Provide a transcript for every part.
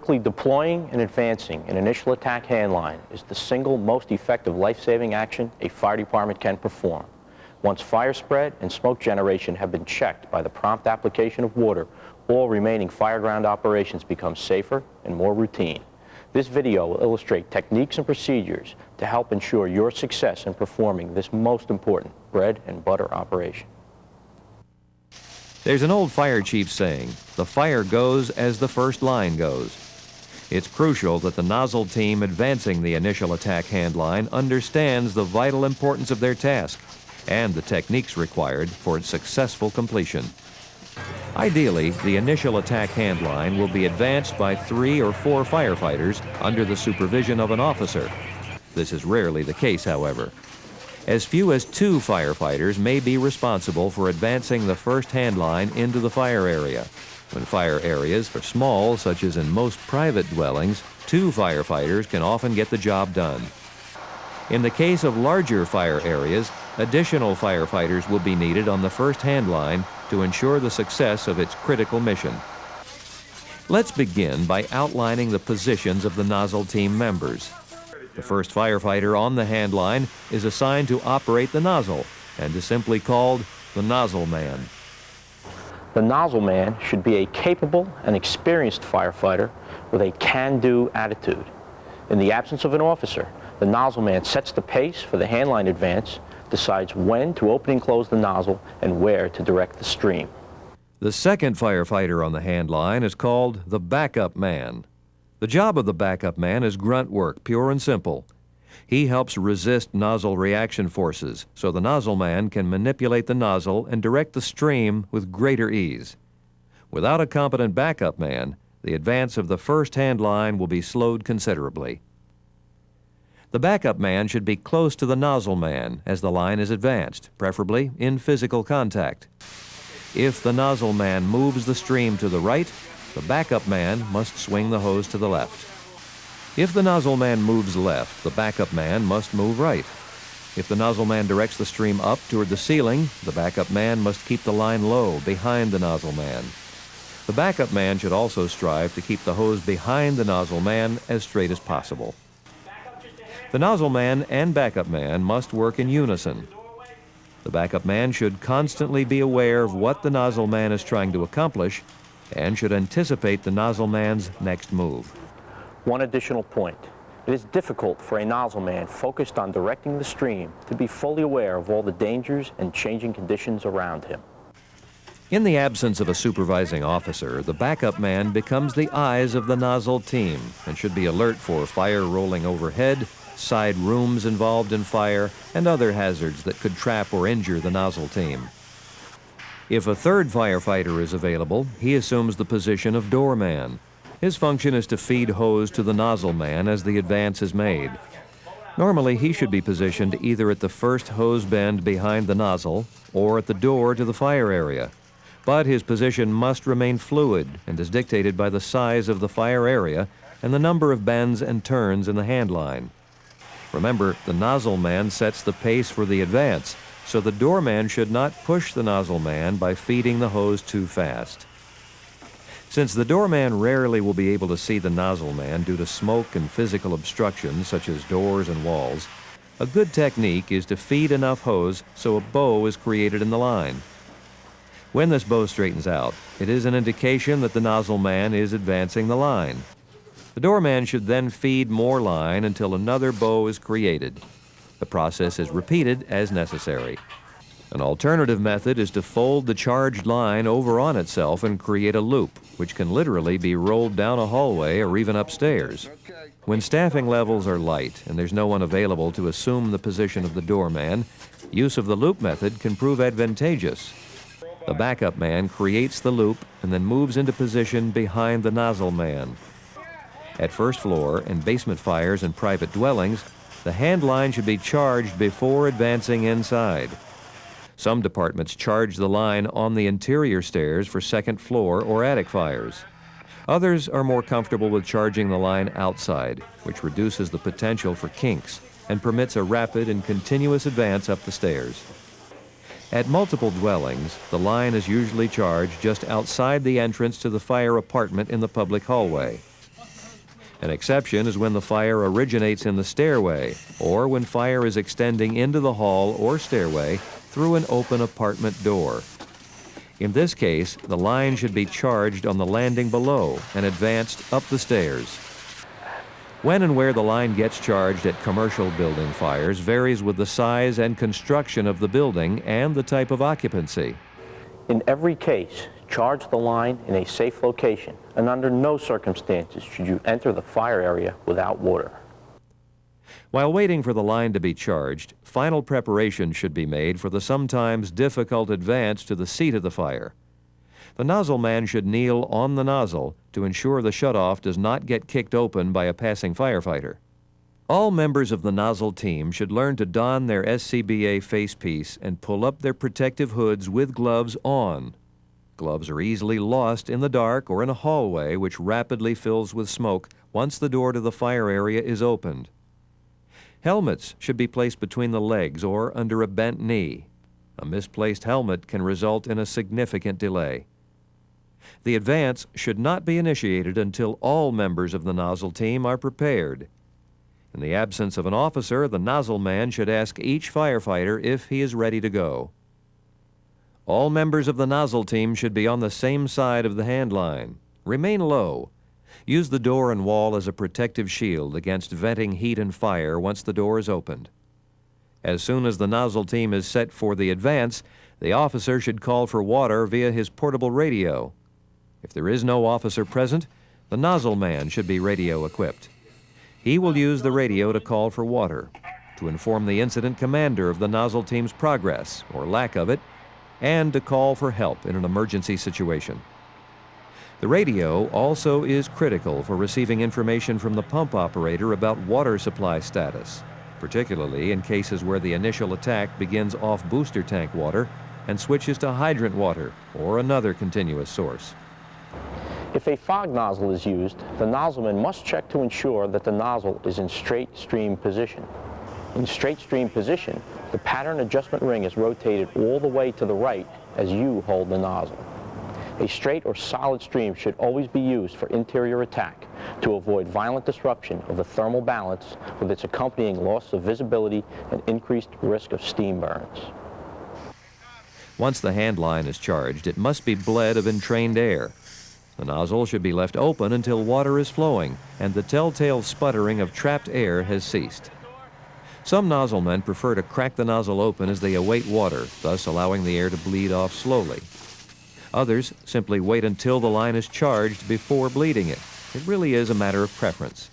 Quickly deploying and advancing an initial attack handline is the single most effective life-saving action a fire department can perform. Once fire spread and smoke generation have been checked by the prompt application of water, all remaining fireground operations become safer and more routine. This video will illustrate techniques and procedures to help ensure your success in performing this most important bread and butter operation. There's an old fire chief saying, "The fire goes as the first line goes." It's crucial that the nozzle team advancing the initial attack handline understands the vital importance of their task and the techniques required for its successful completion. Ideally, the initial attack handline will be advanced by 3 or 4 firefighters under the supervision of an officer. This is rarely the case, however. As few as 2 firefighters may be responsible for advancing the first handline into the fire area. When fire areas are small, such as in most private dwellings, 2 firefighters can often get the job done. In the case of larger fire areas, additional firefighters will be needed on the first handline to ensure the success of its critical mission. Let's begin by outlining the positions of the nozzle team members. The first firefighter on the handline is assigned to operate the nozzle and is simply called the nozzle man. The nozzle man should be a capable and experienced firefighter with a can-do attitude. In the absence of an officer, the nozzle man sets the pace for the handline advance, decides when to open and close the nozzle, and where to direct the stream. The second firefighter on the handline is called the backup man. The job of the backup man is grunt work, pure and simple. He helps resist nozzle reaction forces, so the nozzle man can manipulate the nozzle and direct the stream with greater ease. Without a competent backup man, the advance of the first handline will be slowed considerably. The backup man should be close to the nozzle man as the line is advanced, preferably in physical contact. If the nozzle man moves the stream to the right, the backup man must swing the hose to the left. If the nozzle man moves left, the backup man must move right. If the nozzle man directs the stream up toward the ceiling, the backup man must keep the line low behind the nozzle man. The backup man should also strive to keep the hose behind the nozzle man as straight as possible. The nozzle man and backup man must work in unison. The backup man should constantly be aware of what the nozzle man is trying to accomplish and should anticipate the nozzle man's next move. One additional point. It is difficult for a nozzle man focused on directing the stream to be fully aware of all the dangers and changing conditions around him. In the absence of a supervising officer, the backup man becomes the eyes of the nozzle team and should be alert for fire rolling overhead, side rooms involved in fire, and other hazards that could trap or injure the nozzle team. If a third firefighter is available, he assumes the position of doorman. His function is to feed hose to the nozzle man as the advance is made. Normally, he should be positioned either at the first hose bend behind the nozzle or at the door to the fire area. But his position must remain fluid and is dictated by the size of the fire area and the number of bends and turns in the handline. Remember, the nozzle man sets the pace for the advance, so the doorman should not push the nozzle man by feeding the hose too fast. Since the doorman rarely will be able to see the nozzle man due to smoke and physical obstructions such as doors and walls, a good technique is to feed enough hose so a bow is created in the line. When this bow straightens out, it is an indication that the nozzle man is advancing the line. The doorman should then feed more line until another bow is created. The process is repeated as necessary. An alternative method is to fold the charged line over on itself and create a loop, which can literally be rolled down a hallway or even upstairs. When staffing levels are light and there's no one available to assume the position of the doorman, use of the loop method can prove advantageous. The backup man creates the loop and then moves into position behind the nozzle man. At first floor and basement fires in private dwellings, the handline should be charged before advancing inside. Some departments charge the line on the interior stairs for second floor or attic fires. Others are more comfortable with charging the line outside, which reduces the potential for kinks and permits a rapid and continuous advance up the stairs. At multiple dwellings, the line is usually charged just outside the entrance to the fire apartment in the public hallway. An exception is when the fire originates in the stairway or when fire is extending into the hall or stairway through an open apartment door. In this case, the line should be charged on the landing below and advanced up the stairs. When and where the line gets charged at commercial building fires varies with the size and construction of the building and the type of occupancy. In every case, charge the line in a safe location, and under no circumstances should you enter the fire area without water. While waiting for the line to be charged, final preparation should be made for the sometimes difficult advance to the seat of the fire. The nozzle man should kneel on the nozzle to ensure the shutoff does not get kicked open by a passing firefighter. All members of the nozzle team should learn to don their SCBA facepiece and pull up their protective hoods with gloves on. Gloves are easily lost in the dark or in a hallway which rapidly fills with smoke once the door to the fire area is opened. Helmets should be placed between the legs or under a bent knee. A misplaced helmet can result in a significant delay. The advance should not be initiated until all members of the nozzle team are prepared. In the absence of an officer, the nozzle man should ask each firefighter if he is ready to go. All members of the nozzle team should be on the same side of the handline. Remain low. Use the door and wall as a protective shield against venting heat and fire once the door is opened. As soon as the nozzle team is set for the advance, the officer should call for water via his portable radio. If there is no officer present, the nozzle man should be radio equipped. He will use the radio to call for water, to inform the incident commander of the nozzle team's progress, or lack of it, and to call for help in an emergency situation. The radio also is critical for receiving information from the pump operator about water supply status, particularly in cases where the initial attack begins off booster tank water and switches to hydrant water or another continuous source. If a fog nozzle is used, the nozzleman must check to ensure that the nozzle is in straight stream position. In straight stream position, the pattern adjustment ring is rotated all the way to the right as you hold the nozzle. A straight or solid stream should always be used for interior attack to avoid violent disruption of the thermal balance with its accompanying loss of visibility and increased risk of steam burns. Once the handline is charged, it must be bled of entrained air. The nozzle should be left open until water is flowing and the telltale sputtering of trapped air has ceased. Some nozzle men prefer to crack the nozzle open as they await water, thus allowing the air to bleed off slowly. Others simply wait until the line is charged before bleeding it. It really is a matter of preference.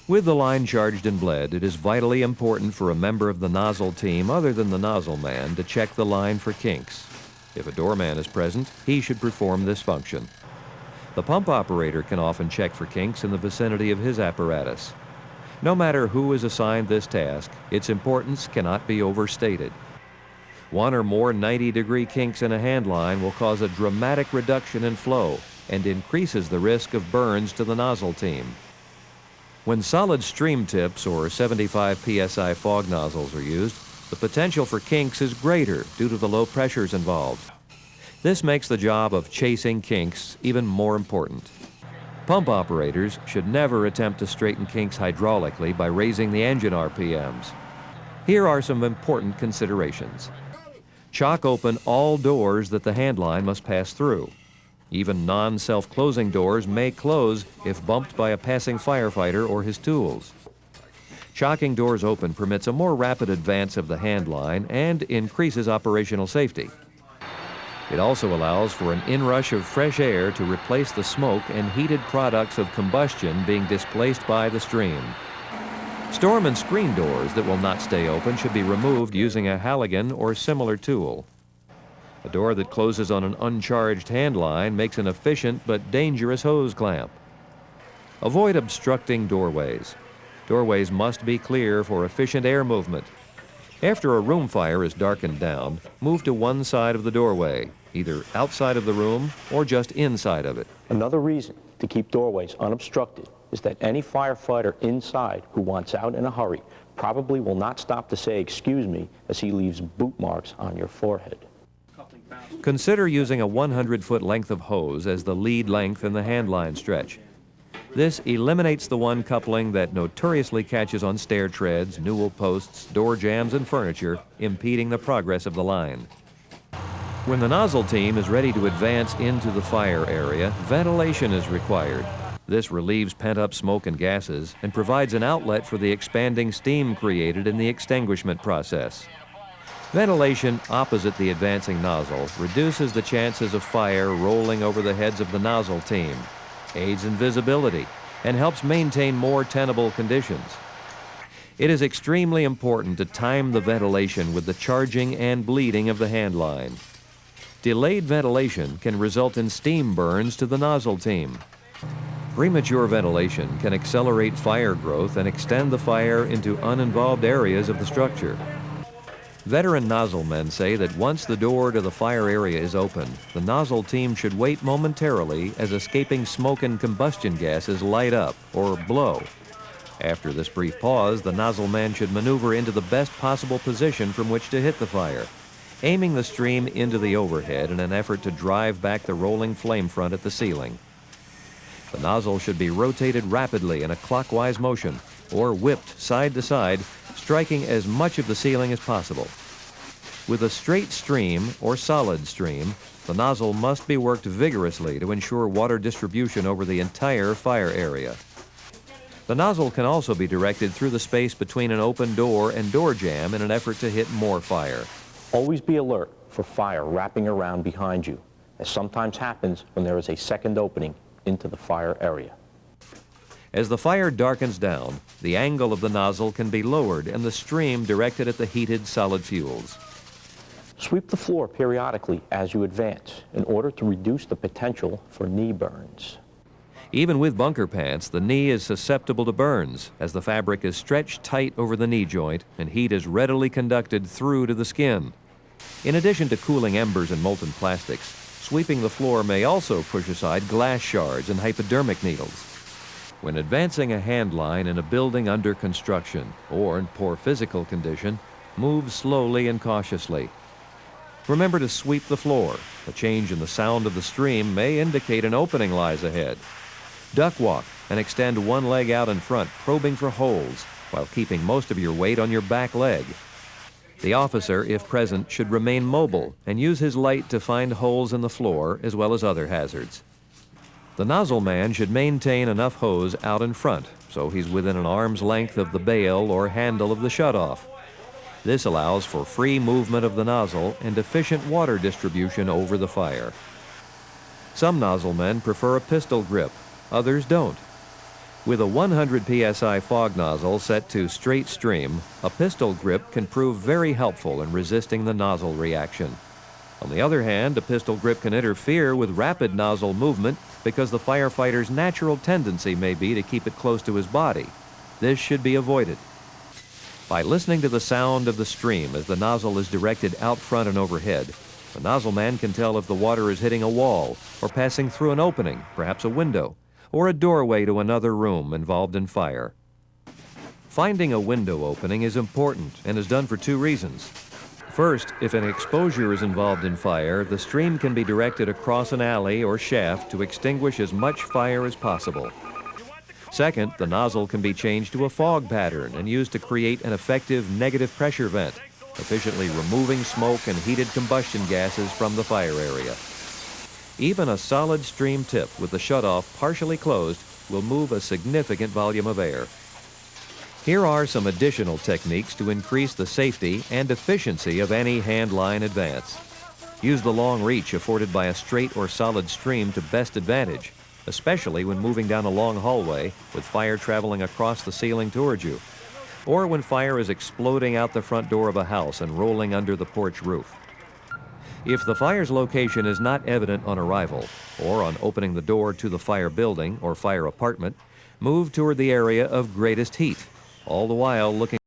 With the line charged and bled, it is vitally important for a member of the nozzle team other than the nozzle man to check the line for kinks. If a doorman is present, he should perform this function. The pump operator can often check for kinks in the vicinity of his apparatus. No matter who is assigned this task, its importance cannot be overstated. One or more 90-degree kinks in a handline will cause a dramatic reduction in flow and increases the risk of burns to the nozzle team. When solid stream tips or 75 psi fog nozzles are used, the potential for kinks is greater due to the low pressures involved. This makes the job of chasing kinks even more important. Pump operators should never attempt to straighten kinks hydraulically by raising the engine RPMs. Here are some important considerations. Chock open all doors that the handline must pass through. Even non-self-closing doors may close if bumped by a passing firefighter or his tools. Chocking doors open permits a more rapid advance of the handline and increases operational safety. It also allows for an inrush of fresh air to replace the smoke and heated products of combustion being displaced by the stream. Storm and screen doors that will not stay open should be removed using a Halligan or similar tool. A door that closes on an uncharged handline makes an efficient but dangerous hose clamp. Avoid obstructing doorways. Doorways must be clear for efficient air movement. After a room fire is darkened down, move to one side of the doorway, either outside of the room or just inside of it. Another reason to keep doorways unobstructed is that any firefighter inside who wants out in a hurry probably will not stop to say excuse me as he leaves boot marks on your forehead. Consider using a 100-foot length of hose as the lead length in the handline stretch. This eliminates the one coupling that notoriously catches on stair treads, newel posts, door jambs, and furniture, impeding the progress of the line. When the nozzle team is ready to advance into the fire area, ventilation is required. This relieves pent-up smoke and gases and provides an outlet for the expanding steam created in the extinguishment process. Ventilation opposite the advancing nozzle reduces the chances of fire rolling over the heads of the nozzle team, aids in visibility, and helps maintain more tenable conditions. It is extremely important to time the ventilation with the charging and bleeding of the handline. Delayed ventilation can result in steam burns to the nozzle team. Premature ventilation can accelerate fire growth and extend the fire into uninvolved areas of the structure. Veteran nozzle men say that once the door to the fire area is open, the nozzle team should wait momentarily as escaping smoke and combustion gases light up or blow. After this brief pause, the nozzle man should maneuver into the best possible position from which to hit the fire, aiming the stream into the overhead in an effort to drive back the rolling flame front at the ceiling. The nozzle should be rotated rapidly in a clockwise motion or whipped side to side, striking as much of the ceiling as possible. With a straight stream or solid stream, the nozzle must be worked vigorously to ensure water distribution over the entire fire area. The nozzle can also be directed through the space between an open door and door jamb in an effort to hit more fire. Always be alert for fire wrapping around behind you, as sometimes happens when there is a second opening into the fire area. As the fire darkens down, the angle of the nozzle can be lowered and the stream directed at the heated solid fuels. Sweep the floor periodically as you advance in order to reduce the potential for knee burns. Even with bunker pants, the knee is susceptible to burns as the fabric is stretched tight over the knee joint and heat is readily conducted through to the skin. In addition to cooling embers and molten plastics, sweeping the floor may also push aside glass shards and hypodermic needles. When advancing a handline in a building under construction or in poor physical condition, move slowly and cautiously. Remember to sweep the floor. A change in the sound of the stream may indicate an opening lies ahead. Duck walk and extend one leg out in front, probing for holes, while keeping most of your weight on your back leg. The officer, if present, should remain mobile and use his light to find holes in the floor as well as other hazards. The nozzle man should maintain enough hose out in front so he's within an arm's length of the bail or handle of the shutoff. This allows for free movement of the nozzle and efficient water distribution over the fire. Some nozzle men prefer a pistol grip, others don't. With a 100 psi fog nozzle set to straight stream, a pistol grip can prove very helpful in resisting the nozzle reaction. On the other hand, a pistol grip can interfere with rapid nozzle movement because the firefighter's natural tendency may be to keep it close to his body. This should be avoided. By listening to the sound of the stream as the nozzle is directed out front and overhead, the nozzle man can tell if the water is hitting a wall or passing through an opening, perhaps a window, or a doorway to another room involved in fire. Finding a window opening is important and is done for two reasons. First, if an exposure is involved in fire, the stream can be directed across an alley or shaft to extinguish as much fire as possible. Second, the nozzle can be changed to a fog pattern and used to create an effective negative pressure vent, efficiently removing smoke and heated combustion gases from the fire area. Even a solid stream tip with the shutoff partially closed will move a significant volume of air. Here are some additional techniques to increase the safety and efficiency of any handline advance. Use the long reach afforded by a straight or solid stream to best advantage, especially when moving down a long hallway with fire traveling across the ceiling towards you, or when fire is exploding out the front door of a house and rolling under the porch roof. If the fire's location is not evident on arrival, or on opening the door to the fire building or fire apartment, move toward the area of greatest heat, all the while looking